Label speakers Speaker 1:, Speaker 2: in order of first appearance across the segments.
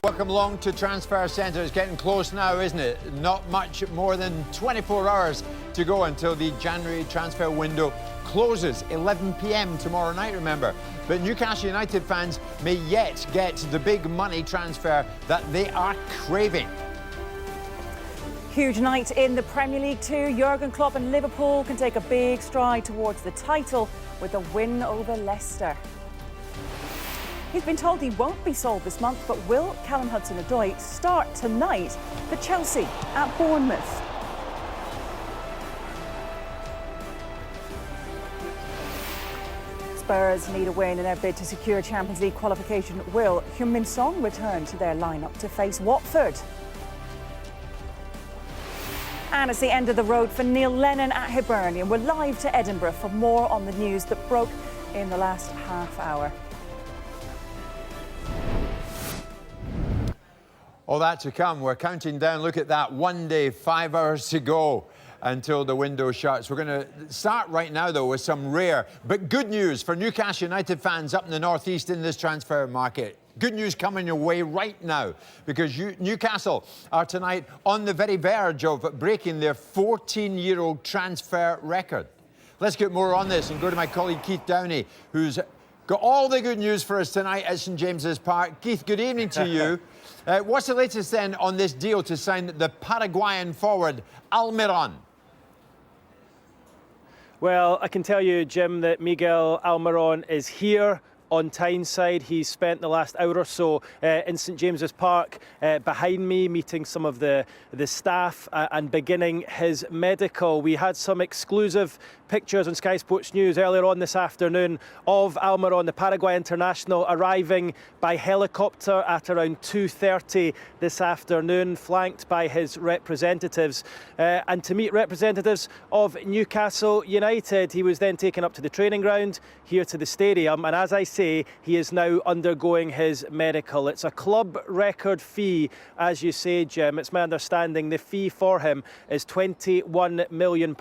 Speaker 1: Welcome along to Transfer Centre. It's getting close now, isn't it? Not much more than 24 hours to go until the January transfer window closes. 11 p.m. tomorrow night, remember. But Newcastle United fans may yet get the big money transfer that they are craving.
Speaker 2: Huge night in the Premier League too. Jurgen Klopp and Liverpool can take a big stride towards the title with a win over Leicester. He's been told he won't be sold this month, but will Callum Hudson-Odoi start tonight for Chelsea at Bournemouth? Spurs need a win in their bid to secure Champions League qualification. Will Heung-min Son return to their lineup to face Watford? And it's the end of the road for Neil Lennon at Hibernian. We're live to Edinburgh for more on the news that broke in the last half hour.
Speaker 1: All that to come. We're counting down. Look at that. 1 day, 5 hours to go until the window shuts. We're going to start right now, though, with some rare but good news for Newcastle United fans up in the northeast in this transfer market. Good news coming your way right now, because Newcastle are tonight on the very verge of breaking their 14-year-old transfer record. Let's get more on this and go to my colleague Keith Downey, who's got all the good news for us tonight at St James's Park. Keith, good evening to you. What's the latest then on this deal to sign the Paraguayan forward Almiron?
Speaker 3: Well, I can tell you, Jim, that Miguel Almiron is here on Tyneside. He's spent the last hour or so in St James's Park behind me, meeting some of the staff and beginning his medical. We had some exclusive pictures on Sky Sports News earlier on this afternoon of Almiron, the Paraguay international, arriving by helicopter at around 2:30 this afternoon, flanked by his representatives. And to meet representatives of Newcastle United, he was then taken up to the training ground, here to the stadium, and as I say, he is now undergoing his medical. It's a club record fee, as you say, Jim. It's my understanding the fee for him is £21 million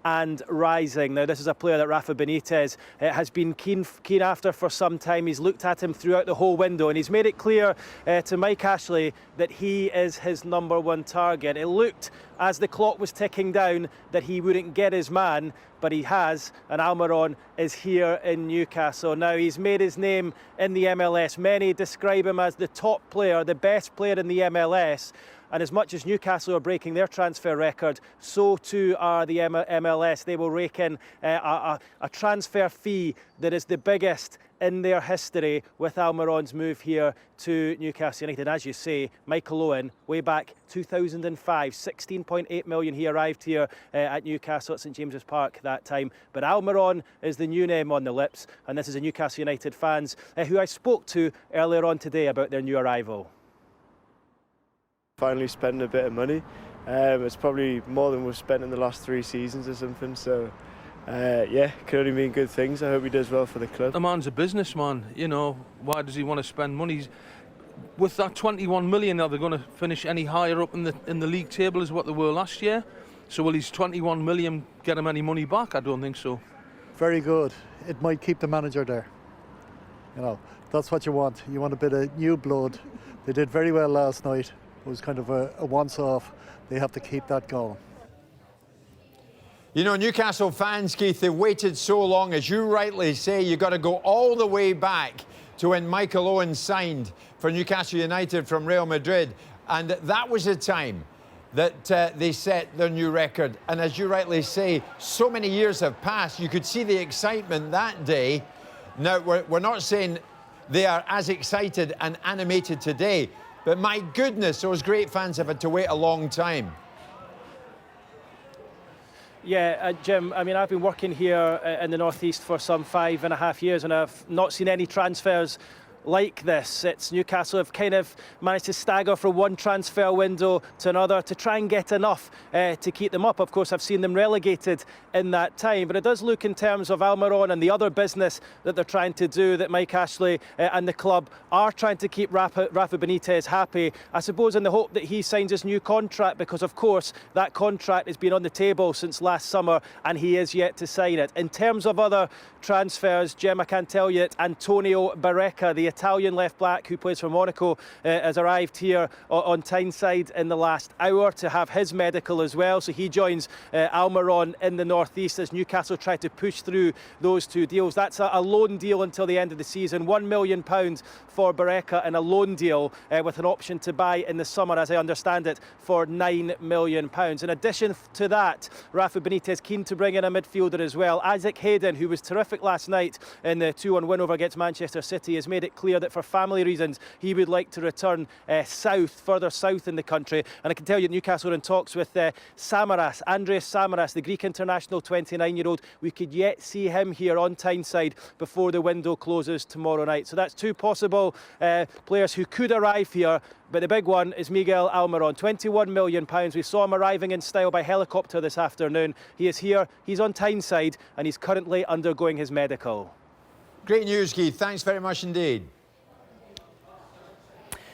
Speaker 3: and rising. Now, this is a player that Rafa Benitez has been keen after for some time. He's looked at him throughout the whole window, and he's made it clear to Mike Ashley that he is his #1 target. It looked, as the clock was ticking down, that he wouldn't get his man, but he has, and Almiron is here in Newcastle. Now, he's made his name in the MLS. Many describe him as the top player, the best player in the MLS. And as much as Newcastle are breaking their transfer record, so too are the MLS. They will rake in a transfer fee that is the biggest in their history with Almiron's move here to Newcastle United. As you say, Michael Owen, way back 2005, 16.8 million he arrived here at Newcastle at St James's Park that time. But Almiron is the new name on the lips, and this is a Newcastle United fans who I spoke to earlier on today about their new arrival.
Speaker 4: Finally spending a bit of money. It's probably more than we've spent in the last 3 seasons or something, so yeah, could only mean good things. I hope he does well for the club.
Speaker 5: The man's a businessman, you know. Why does he want to spend money? With that 21 million, are they going to finish any higher up in the league table as what they were last year? So will his 21 million get him any money back? I don't think so.
Speaker 6: Very good. It might keep the manager there. You know, that's what you want. You want a bit of new blood. They did very well last night. It was kind of a once-off. They have to keep that going.
Speaker 1: You know, Newcastle fans, Keith, they've waited so long. As you rightly say, you've got to go all the way back to when Michael Owen signed for Newcastle United from Real Madrid. And that was the time that they set their new record. And as you rightly say, so many years have passed. You could see the excitement that day. Now, we're not saying they are as excited and animated today, but my goodness, those great fans have had to wait a long time.
Speaker 3: Yeah, Jim, I mean, I've been working here in the Northeast for some 5.5 years, and I've not seen any transfers like this. It's Newcastle have kind of managed to stagger from one transfer window to another to try and get enough to keep them up. Of course, I've seen them relegated in that time, but it does look, in terms of Almiron and the other business that they're trying to do, that Mike Ashley and the club are trying to keep Rafa Benitez happy, I suppose, in the hope that he signs his new contract, because of course that contract has been on the table since last summer and he is yet to sign it. In terms of other transfers, Jim, I can tell you that Antonio Barreca, the Italian left-back who plays for Monaco, has arrived here on Tyneside in the last hour to have his medical as well. So he joins Almiron in the northeast as Newcastle try to push through those two deals. That's a loan deal until the end of the season. £1 million for Barreca and a loan deal with an option to buy in the summer, as I understand it, for £9 million. In addition to that, Rafa Benitez keen to bring in a midfielder as well. Isaac Hayden, who was terrific last night in the 2-1 win over against Manchester City, has made it clear that for family reasons he would like to return further south in the country. And I can tell you Newcastle are in talks with Samaras, Andreas Samaras, the Greek international 29-year-old. We could yet see him here on Tyneside before the window closes tomorrow night. So that's two possible players who could arrive here. But the big one is Miguel Almiron, £21 million. We saw him arriving in style by helicopter this afternoon. He is here, he's on Tyneside, and he's currently undergoing his medical.
Speaker 1: Great news, Keith. Thanks very much indeed.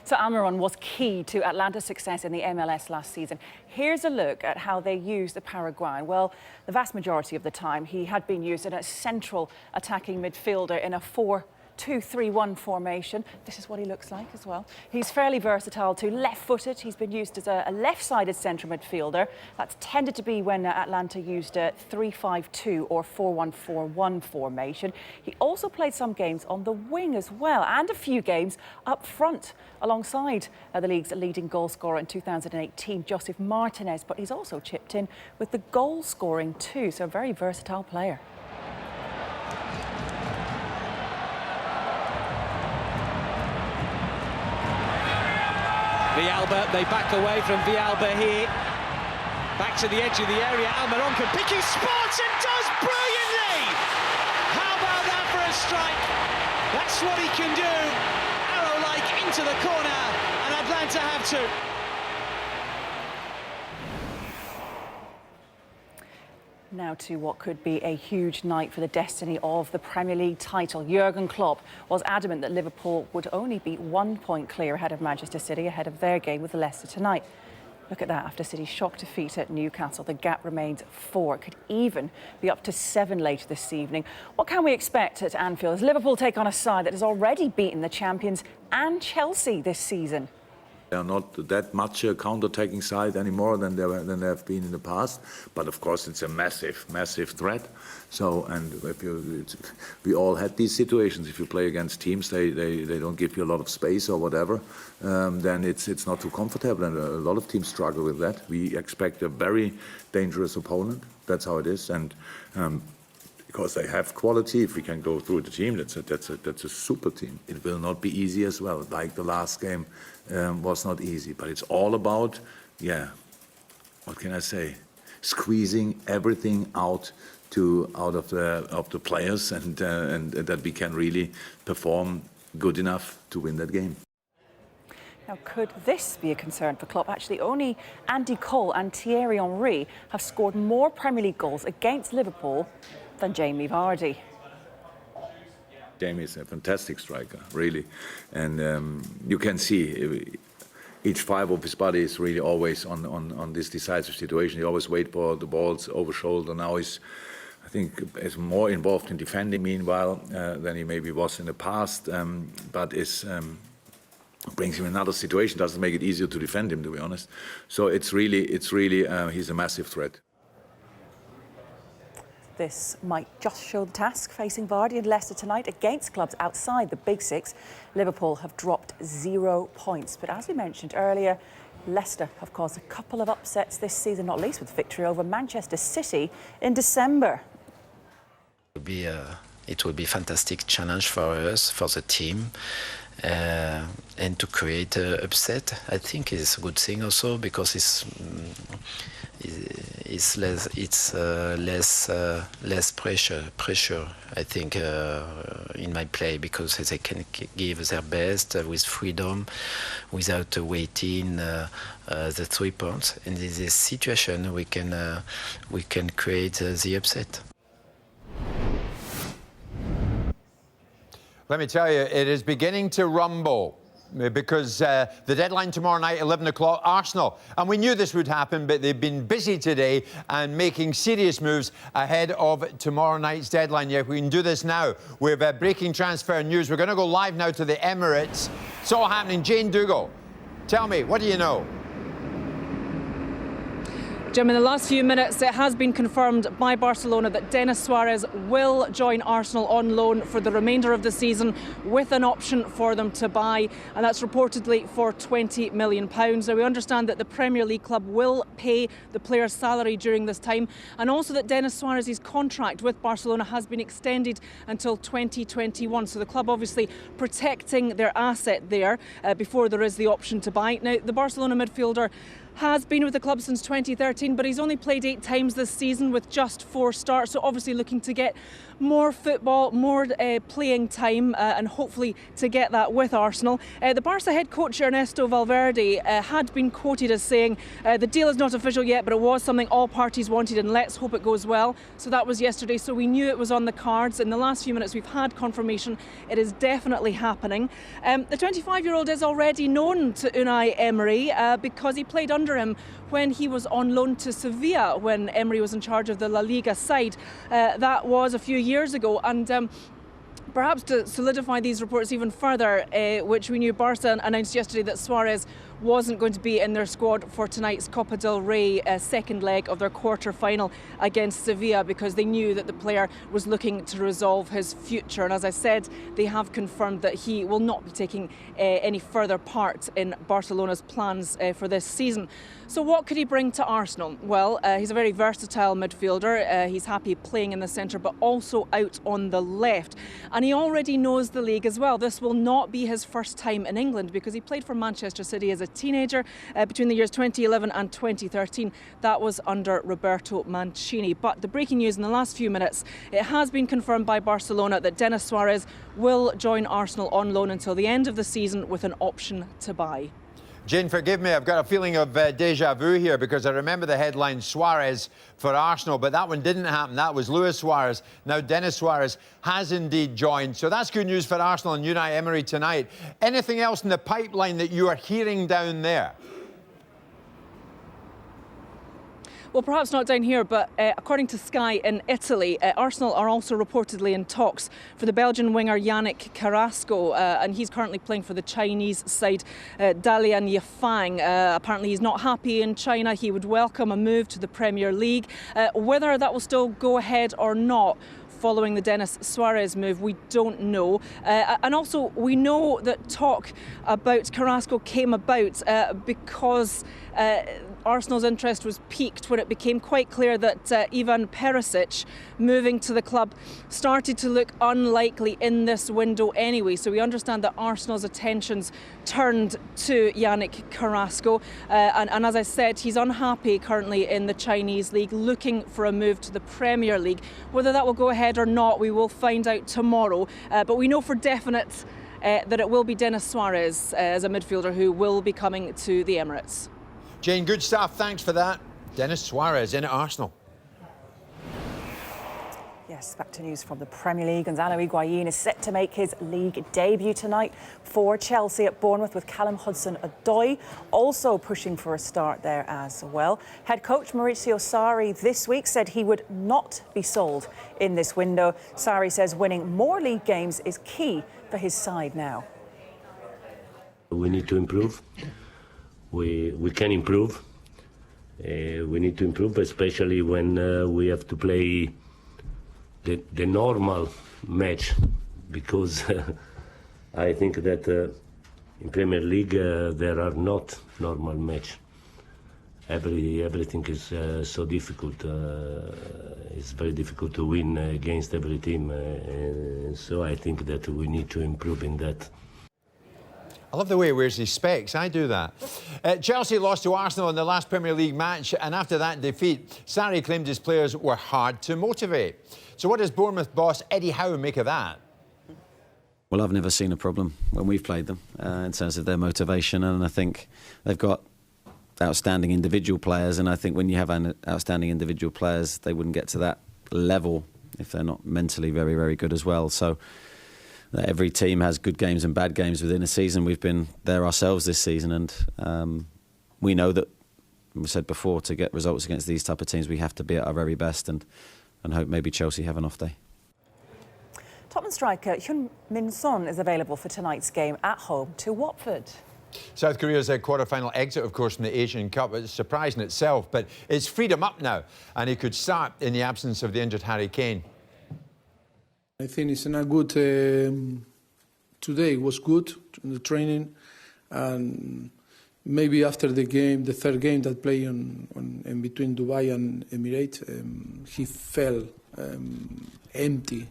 Speaker 2: So Almiron was key to Atlanta's success in the MLS last season. Here's a look at how they used the Paraguayan. Well, the vast majority of the time he had been used as a central attacking midfielder in a 4-2-3-1 formation. This is what he looks like as well. He's fairly versatile too, left-footed. He's been used as a left-sided central midfielder. That's tended to be when Atlanta used a 3-5-2 or 4-1-4-1 formation. He also played some games on the wing as well, and a few games up front alongside the league's leading goal scorer in 2018, Josef Martinez. But he's also chipped in with the goal scoring too, so a very versatile player.
Speaker 7: Villalba, they back away from Villalba here. Back to the edge of the area. Almiron can pick his spots and does brilliantly! How about that for a strike? That's what he can do. Arrow-like into the corner, and Atlanta have two.
Speaker 2: Now to what could be a huge night for the destiny of the Premier League title. Jurgen Klopp was adamant that Liverpool would only be 1 point clear ahead of Manchester City ahead of their game with Leicester tonight. Look at that, after City's shock defeat at Newcastle, the gap remains 4. It could even be up to 7 later this evening. What can we expect at Anfield as Liverpool take on a side that has already beaten the champions and Chelsea this season?
Speaker 8: They are not that much a counter-attacking side anymore than they have been in the past. But of course, it's a massive, massive threat. So, and we all had these situations. If you play against teams, they don't give you a lot of space or whatever, then it's not too comfortable. And a lot of teams struggle with that. We expect a very dangerous opponent. That's how it is. And because they have quality, if we can go through the team, that's a super team. It will not be easy as well. Like the last game was not easy, but it's all about, what can I say? Squeezing everything out of the players, and that we can really perform good enough to win that game.
Speaker 2: Now, could this be a concern for Klopp? Actually, only Andy Cole and Thierry Henry have scored more Premier League goals against Liverpool than Jamie Vardy.
Speaker 8: Jamie is a fantastic striker, really. And you can see each fibre of his body is really always on this decisive situation. He always waits for the balls over shoulder. Now he's, I think, is more involved in defending, meanwhile, than he maybe was in the past. But brings him in another situation, doesn't make it easier to defend him, to be honest. So it's really he's a massive threat.
Speaker 2: This might just show the task facing Vardy and Leicester tonight against clubs outside the Big Six. Liverpool have dropped 0 points. But as we mentioned earlier, Leicester have caused a couple of upsets this season, not least with victory over Manchester City in December.
Speaker 9: It will be a fantastic challenge for us, for the team. And to create an upset, I think is a good thing also, because it's less pressure. I think in my play, because they can give their best with freedom, without waiting the 3 points. And in this situation, we can create the upset.
Speaker 1: Let me tell you, it is beginning to rumble. because the deadline tomorrow night, 11 o'clock, Arsenal. And we knew this would happen, but they've been busy today and making serious moves ahead of tomorrow night's deadline. Yeah, we can do this now. We have breaking transfer news. We're going to go live now to the Emirates. It's all happening. Jane Dougal, tell me, what do you know?
Speaker 2: Jim, in the last few minutes, it has been confirmed by Barcelona that Denis Suarez will join Arsenal on loan for the remainder of the season with an option for them to buy, and that's reportedly for £20 million. Now, we understand that the Premier League club will pay the player's salary during this time, and also that Denis Suarez's contract with Barcelona has been extended until 2021. So the club obviously protecting their asset there before there is the option to buy. Now, the Barcelona midfielder has been with the club since 2013, but he's only played 8 times this season with just 4 starts, so obviously looking to get more football, more playing time, and hopefully to get that with Arsenal. The Barca head coach Ernesto Valverde had been quoted as saying, the deal is not official yet, but it was something all parties wanted and let's hope it goes well. So that was yesterday, so we knew it was on the cards. In the last few minutes we've had confirmation it is definitely happening. The 25-year-old is already known to Unai Emery because he played under him when he was on loan to Sevilla when Emery was in charge of the La Liga side. That was a few years ago, and perhaps to solidify these reports even further, which we knew, Barca announced yesterday that Suarez wasn't going to be in their squad for tonight's Copa del Rey second leg of their quarter-final against Sevilla because they knew that the player was looking to resolve his future. And as I said, they have confirmed that he will not be taking any further part in Barcelona's plans for this season. So what could he bring to Arsenal? Well, he's a very versatile midfielder. He's happy playing in the centre but also out on the left. And he already knows the league as well. This will not be his first time in England because he played for Manchester City as a teenager between the years 2011 and 2013. That was under Roberto Mancini. But the breaking news in the last few minutes, it has been confirmed by Barcelona that Denis Suarez will join Arsenal on loan until the end of the season with an option to buy.
Speaker 1: Jane, forgive me, I've got a feeling of deja vu here because I remember the headline Suarez for Arsenal, but that one didn't happen. That was Luis Suarez. Now Denis Suarez has indeed joined. So that's good news for Arsenal and Unai Emery tonight. Anything else in the pipeline that you are hearing down there?
Speaker 2: Well, perhaps not down here, but according to Sky in Italy, Arsenal are also reportedly in talks for the Belgian winger Yannick Carrasco, and he's currently playing for the Chinese side, Dalian Yifang. Apparently he's not happy in China. He would welcome a move to the Premier League. Whether that will still go ahead or not following the Denis Suarez move, we don't know. And also, we know that talk about Carrasco came about because Arsenal's interest was piqued when it became quite clear that Ivan Perisic moving to the club started to look unlikely in this window anyway. So we understand that Arsenal's attentions turned to Yannick Carrasco. And as I said, he's unhappy currently in the Chinese league, looking for a move to the Premier League. Whether that will go ahead or not, we will find out tomorrow. But we know for definite that it will be Denis Suarez as a midfielder who will be coming to the Emirates.
Speaker 1: Jane, good stuff. Thanks for that. Denis Suarez in at Arsenal.
Speaker 2: Yes, back to news from the Premier League. Gonzalo Higuain is set to make his league debut tonight for Chelsea at Bournemouth with Callum Hudson-Odoi also pushing for a start there as well. Head coach Maurizio Sarri this week said he would not be sold in this window. Sarri says winning more league games is key for his side now.
Speaker 10: We need to improve. We can improve. We need to improve, especially when we have to play the normal match, because I think that in Premier League there are not normal match. Everything is so difficult. It's very difficult to win against every team, and so I think that we need to improve in that.
Speaker 1: I love the way he wears his specs. I do that. Chelsea lost to Arsenal in the last Premier League match, and after that defeat, Sarri claimed his players were hard to motivate. So what does Bournemouth boss Eddie Howe make of that?
Speaker 11: Well, I've never seen a problem when we've played them in terms of their motivation, and I think they've got outstanding individual players, and I think when you have outstanding individual players, they wouldn't get to that level if they're not mentally very, very good as well. So that every team has good games and bad games within a season. We've been there ourselves this season, and we know that, we said before, to get results against these type of teams, we have to be at our very best, and hope maybe Chelsea have an off day.
Speaker 2: Tottenham striker Heung-min Son is available for tonight's game at home to Watford.
Speaker 1: South Korea's quarter-final exit, of course, from the Asian Cup. It's a surprise in itself, but it's freed him up now, and he could start in the absence of the injured Harry Kane.
Speaker 12: I think it's not good. Today was good in the training, and maybe after the game, the third game that played in between Dubai and Emirates, he felt empty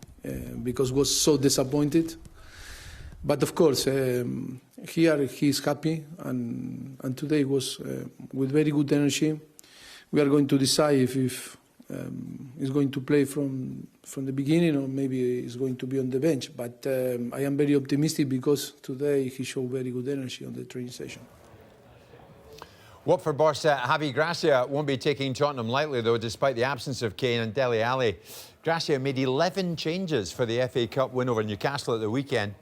Speaker 12: because was so disappointed. But of course, here he's happy, and today was with very good energy. We are going to decide if he's going to play from the beginning, or maybe he's going to be on the bench. But I am very optimistic because today he showed very good energy on the training session.
Speaker 1: Watford boss Javi Gracia won't be taking Tottenham lightly, though, despite the absence of Kane and Dele Alli. Gracia made 11 changes for the FA Cup win over Newcastle at the weekend.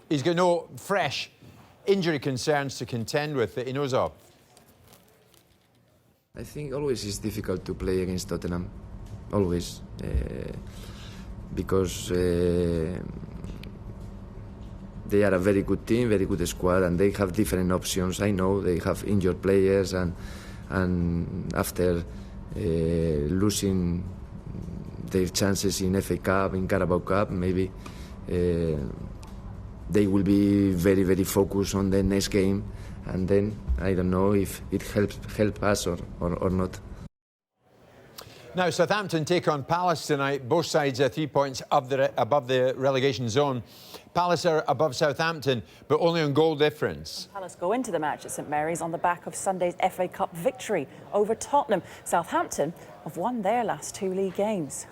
Speaker 1: He's got no fresh injury concerns to contend with that he knows of.
Speaker 13: I think always it's difficult to play against Tottenham, always, because they are a very good team, very good squad, and they have different options. I know they have injured players, and after losing their chances in FA Cup, in Carabao Cup, maybe they will be very, very focused on the next game, and then I don't know if it help us or not.
Speaker 1: Now, Southampton take on Palace tonight. Both sides are 3 points above the relegation zone. Palace are above Southampton, but only on goal difference.
Speaker 2: Palace go into the match at St Mary's on the back of Sunday's FA Cup victory over Tottenham. Southampton have won their last 2 league games.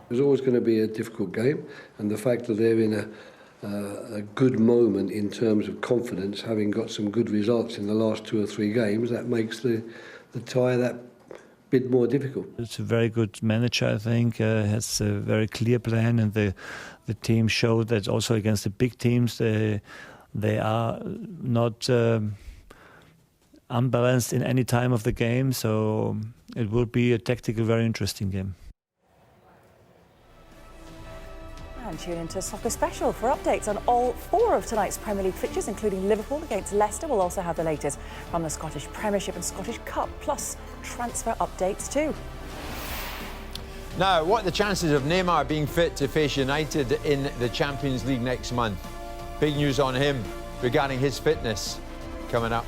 Speaker 14: There's always going to be a difficult game, and the fact that they're in a good moment in terms of confidence, having got some good results in the last 2 or 3 games, that makes the tie that bit more difficult.
Speaker 15: It's a very good manager, I think, has a very clear plan, and the team showed that also against the big teams they are not unbalanced in any time of the game, so it will be a tactical very interesting game.
Speaker 2: And tune into Soccer Special for updates on all 4 of tonight's Premier League fixtures, including Liverpool against Leicester. We'll also have the latest from the Scottish Premiership and Scottish Cup, plus transfer updates too.
Speaker 1: Now, what are the chances of Neymar being fit to face United in the Champions League next month? Big news on him regarding his fitness coming up.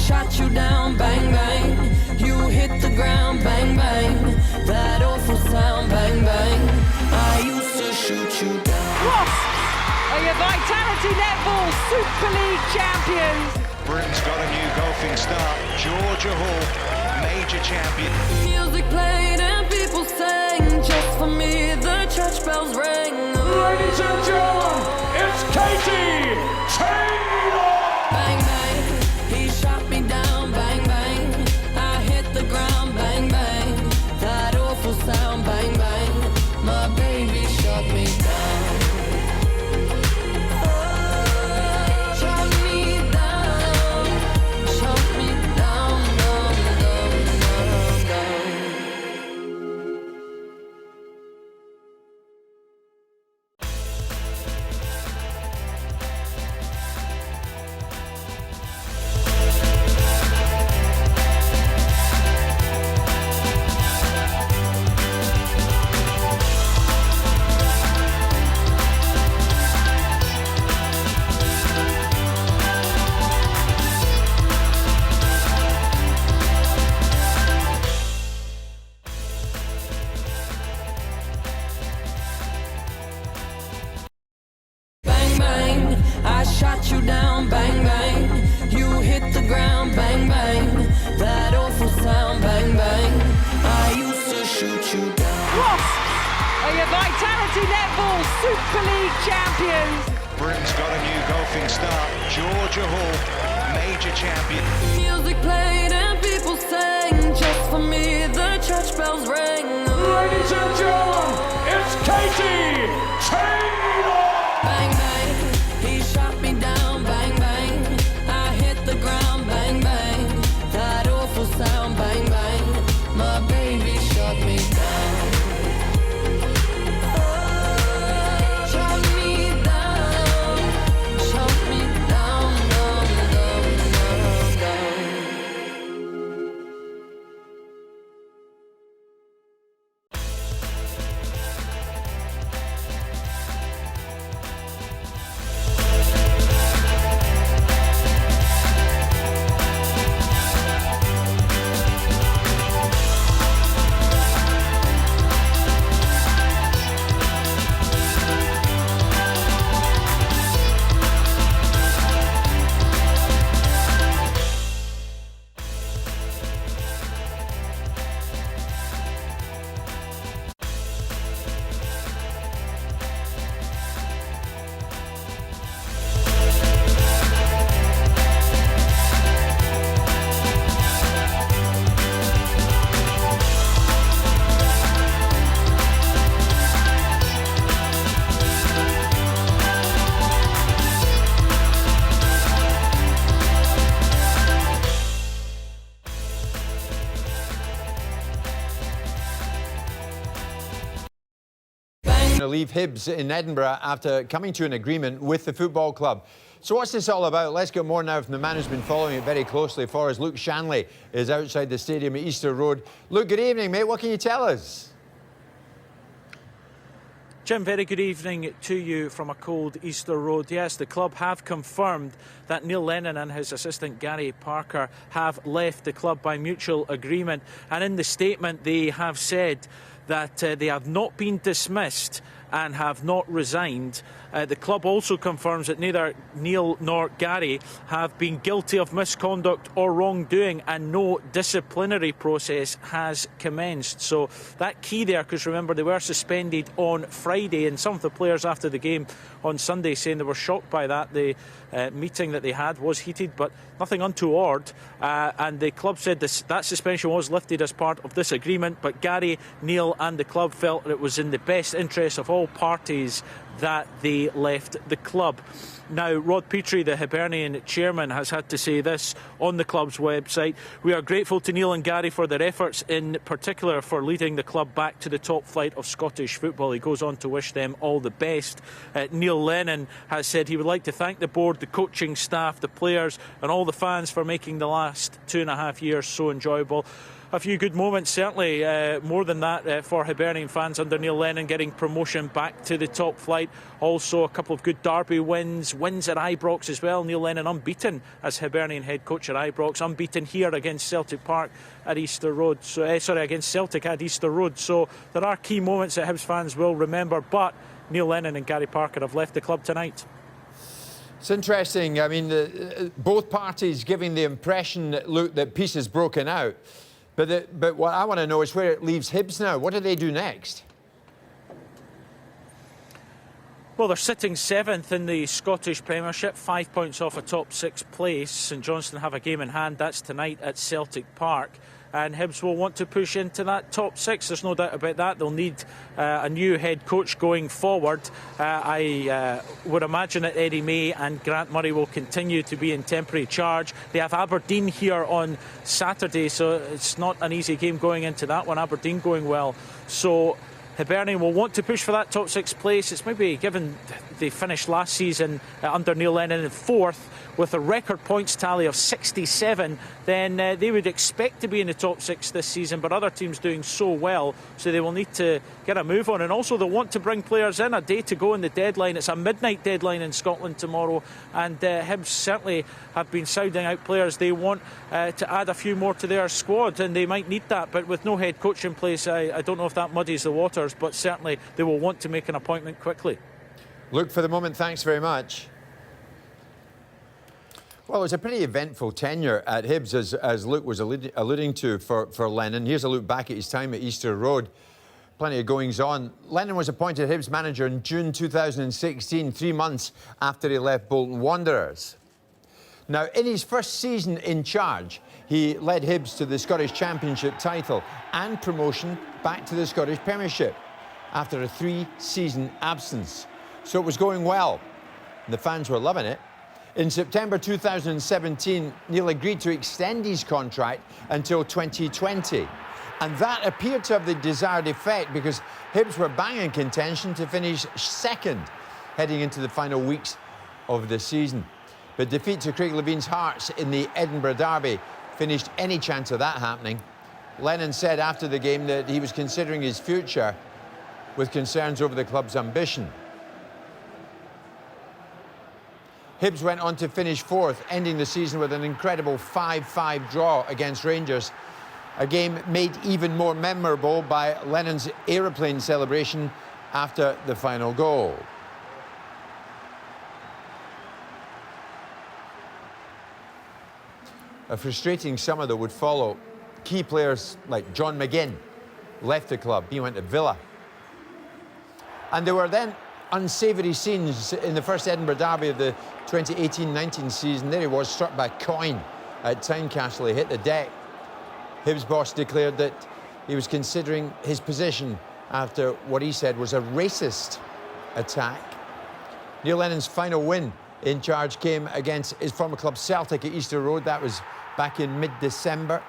Speaker 16: Shot you down, bang, bang. You hit the ground, bang, bang. That awful sound, bang, bang. I used to shoot you down.
Speaker 17: Wasps are your Vitality Netball Super League champions.
Speaker 18: Britain's got a new golfing star, Georgia Hall, major champion.
Speaker 16: Music played and people sang. Just for me, the church bells rang.
Speaker 19: Ladies and gentlemen, it's Katie Taylor.
Speaker 16: Bang, bang. He shot me down, bang, bang. I hit the ground, bang, bang. That awful sound, bang, bang. My baby shot me down. Oh, shot me down. Shot me down, down, down, down, down.
Speaker 17: are your Vitality Netball Super League champions.
Speaker 18: Britain's got a new golfing star, Georgia Hall, major champion.
Speaker 16: Music played and people sang, just for me the church bells rang.
Speaker 19: Ladies and gentlemen, it's Katie Taylor!
Speaker 16: Bang bang, he shot me down, bang bang, I hit the ground, bang bang, that awful sound, bang bang, my baby shot me down. Shot me down, shot me down, down, down, down, down.
Speaker 1: To leave Hibs in Edinburgh after coming to an agreement with the football club. So what's this all about? Let's get more now from the man who's been following it very closely for us. Luke Shanley is outside the stadium at Easter Road. Luke, good evening, mate. What can you tell us?
Speaker 3: Jim, very good evening to you from a cold Easter Road. Yes, the club have confirmed that Neil Lennon and his assistant Gary Parker have left the club by mutual agreement. And in the statement, they have said that they have not been dismissed and have not resigned. The club also confirms that neither Neil nor Gary have been guilty of misconduct or wrongdoing, and no disciplinary process has commenced. So that key there, because remember they were suspended on Friday, and some of the players after the game on Sunday saying they were shocked by that. The meeting that they had was heated, but nothing untoward. And the club said that suspension was lifted as part of this agreement, but Gary, Neil and the club felt that it was in the best interest of all parties that they left the club. Now, Rod Petrie, the Hibernian chairman, has had to say this on the club's website. We are grateful to Neil and Gary for their efforts, in particular for leading the club back to the top flight of Scottish football. He goes on to wish them all the best. Neil Lennon has said he would like to thank the board, the coaching staff, the players and all the fans for making the last 2.5 years so enjoyable. A few good moments, certainly more than that for Hibernian fans under Neil Lennon, getting promotion back to the top flight. Also a couple of good derby wins at Ibrox as well. Neil Lennon unbeaten as Hibernian head coach at Ibrox, unbeaten here against Celtic Park at Easter Road. So, against Celtic at Easter Road. So there are key moments that Hibs fans will remember, but Neil Lennon and Gary Parker have left the club tonight.
Speaker 1: It's interesting. I mean, both parties giving the impression, Luke, that peace is broken out. But what I want to know is where it leaves Hibs now. What do they do next?
Speaker 3: Well, they're sitting 7th in the Scottish Premiership, 5 points off a top 6 place. St Johnstone have a game in hand. That's tonight at Celtic Park. And Hibs will want to push into that top 6. There's no doubt about that. They'll need a new head coach going forward. I would imagine that Eddie May and Grant Murray will continue to be in temporary charge. They have Aberdeen here on Saturday, so it's not an easy game going into that one. Aberdeen going well. So Hibernian will want to push for that top 6 place. It's maybe, given they finished last season under Neil Lennon in 4th with a record points tally of 67, then they would expect to be in the top 6 this season, but other teams doing so well, so they will need to get a move on. And also they'll want to bring players in. A day to go in the deadline. It's a midnight deadline in Scotland tomorrow, and Hibs certainly have been sounding out players. They want to add a few more to their squad, and they might need that, but with no head coach in place, I don't know if that muddies the waters, but certainly they will want to make an appointment quickly.
Speaker 1: Luke, for the moment, thanks very much. Well, it was a pretty eventful tenure at Hibs, as Luke was alluding to for Lennon. Here's a look back at his time at Easter Road. plenty of goings-on. Lennon was appointed Hibs manager in June 2016, 3 months after he left Bolton Wanderers. Now, in his first season in charge, he led Hibs to the Scottish Championship title and promotion back to the Scottish Premiership after a 3-season absence. So it was going well, and the fans were loving it. In September 2017, Neil agreed to extend his contract until 2020. And that appeared to have the desired effect because Hibs were bang in contention to finish second heading into the final weeks of the season. But defeat to Craig Levine's Hearts in the Edinburgh Derby finished any chance of that happening. Lennon said after the game that he was considering his future with concerns over the club's ambition. Hibs went on to finish fourth, ending the season with an incredible 5-5 draw against Rangers. A game made even more memorable by Lennon's aeroplane celebration after the final goal. A frustrating summer, though, would follow. Key players like John McGinn left the club. He went to Villa. And there were then unsavoury scenes in the first Edinburgh Derby of the 2018-19 season. There he was, struck by coin at Tynecastle. He hit the deck. Hibs boss declared that he was considering his position after what he said was a racist attack. Neil Lennon's final win in charge came against his former club Celtic at Easter Road. That was back in mid-December.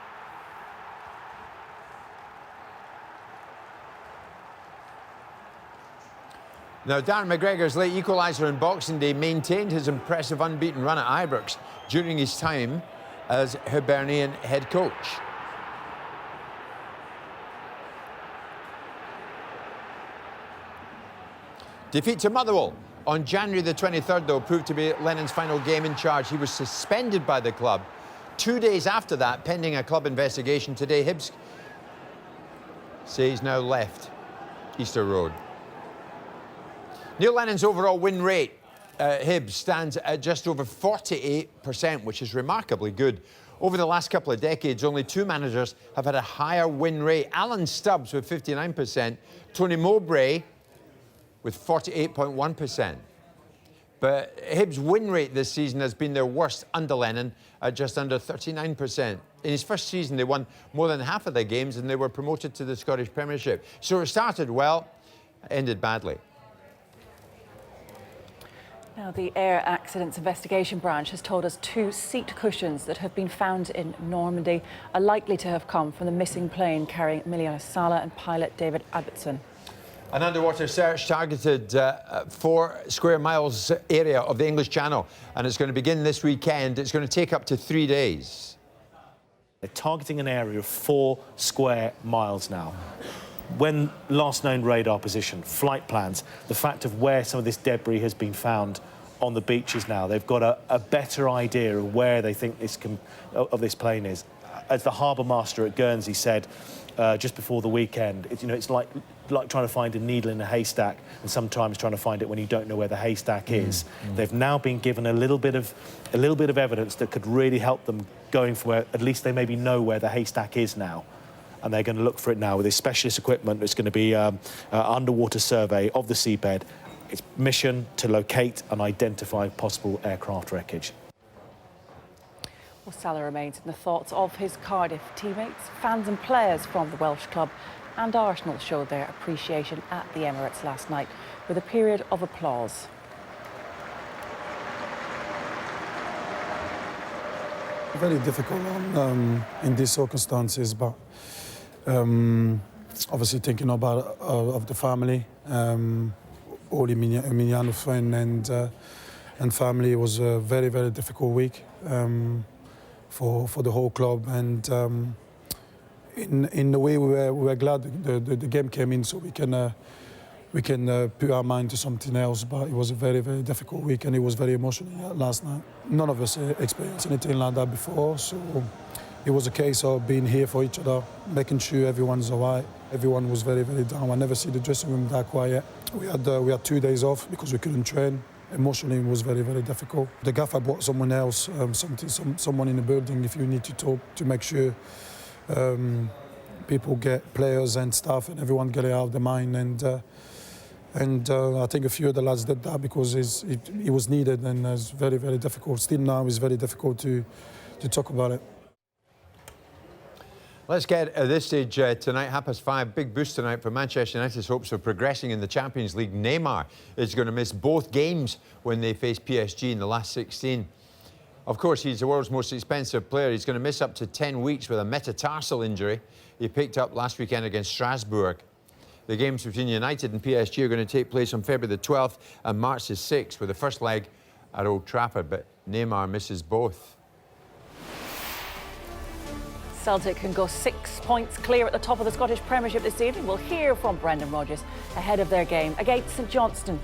Speaker 1: Now, Darren McGregor's late equaliser on Boxing Day maintained his impressive unbeaten run at Ibrox during his time as Hibernian head coach. Defeat to Motherwell on January the 23rd, though, proved to be Lennon's final game in charge. He was suspended by the club 2 days after that, pending a club investigation. Today, Hibs say he's now left Easter Road. Neil Lennon's overall win rate at Hibs stands at just over 48%, which is remarkably good. Over the last couple of decades, only 2 managers have had a higher win rate. Alan Stubbs with 59%, Tony Mowbray with 48.1%. But Hibs' win rate this season has been their worst under Lennon at just under 39%. In his first season, they won more than half of their games and they were promoted to the Scottish Premiership. So it started well, ended badly.
Speaker 2: Now, the Air Accidents Investigation Branch has told us 2 seat cushions that have been found in Normandy are likely to have come from the missing plane carrying Emiliano Sala and pilot David Albertson.
Speaker 1: An underwater search targeted 4 square miles area of the English Channel, and it's going to begin this weekend. It's going to take up to 3 days.
Speaker 20: They're targeting an area of 4 square miles now. When last known radar position, flight plans, the fact of where some of this debris has been found on the beaches now, they've got a better idea of where they think this plane is. As the harbour master at Guernsey said just before the weekend, it's like trying to find a needle in a haystack, and sometimes trying to find it when you don't know where the haystack is. They've now been given a little bit of evidence that could really help them going for where at least they maybe know where the haystack is now. And they're going to look for it now with this specialist equipment. It's going to be an underwater survey of the seabed. Its mission to locate and identify possible aircraft wreckage.
Speaker 2: Well, Salah remains in the thoughts of his Cardiff teammates, fans and players from the Welsh club, and Arsenal showed their appreciation at the Emirates last night with a period of applause.
Speaker 21: Very difficult in these circumstances, but obviously thinking about of the family, all Emiliano friend and family. It was a very, very difficult week for the whole club, and in a way we were glad the game came in so we can put our mind to something else. But it was a very, very difficult week, and it was very emotional last night. None of us experienced anything like that before, so it was a case of being here for each other, making sure everyone's all right. Everyone was very, very down. I never see the dressing room that quiet. We had 2 days off because we couldn't train. Emotionally, it was very, very difficult. The gaffer brought someone else, someone in the building if you need to talk, to make sure people get players and stuff, and everyone get it out of their mind. And I think a few of the lads did that because it was needed, and it's very, very difficult. Still now, it's very difficult to talk about it.
Speaker 1: Let's get at this stage tonight, 5:30, big boost tonight for Manchester United's hopes of progressing in the Champions League. Neymar is going to miss both games when they face PSG in the last 16. Of course, he's the world's most expensive player. He's going to miss up to 10 weeks with a metatarsal injury he picked up last weekend against Strasbourg. The games between United and PSG are going to take place on February the 12th and March the 6th, with the first leg at Old Trafford, but Neymar misses both.
Speaker 2: Celtic can go 6 points clear at the top of the Scottish Premiership this evening. We'll hear from Brendan Rodgers ahead of their game against St Johnstone.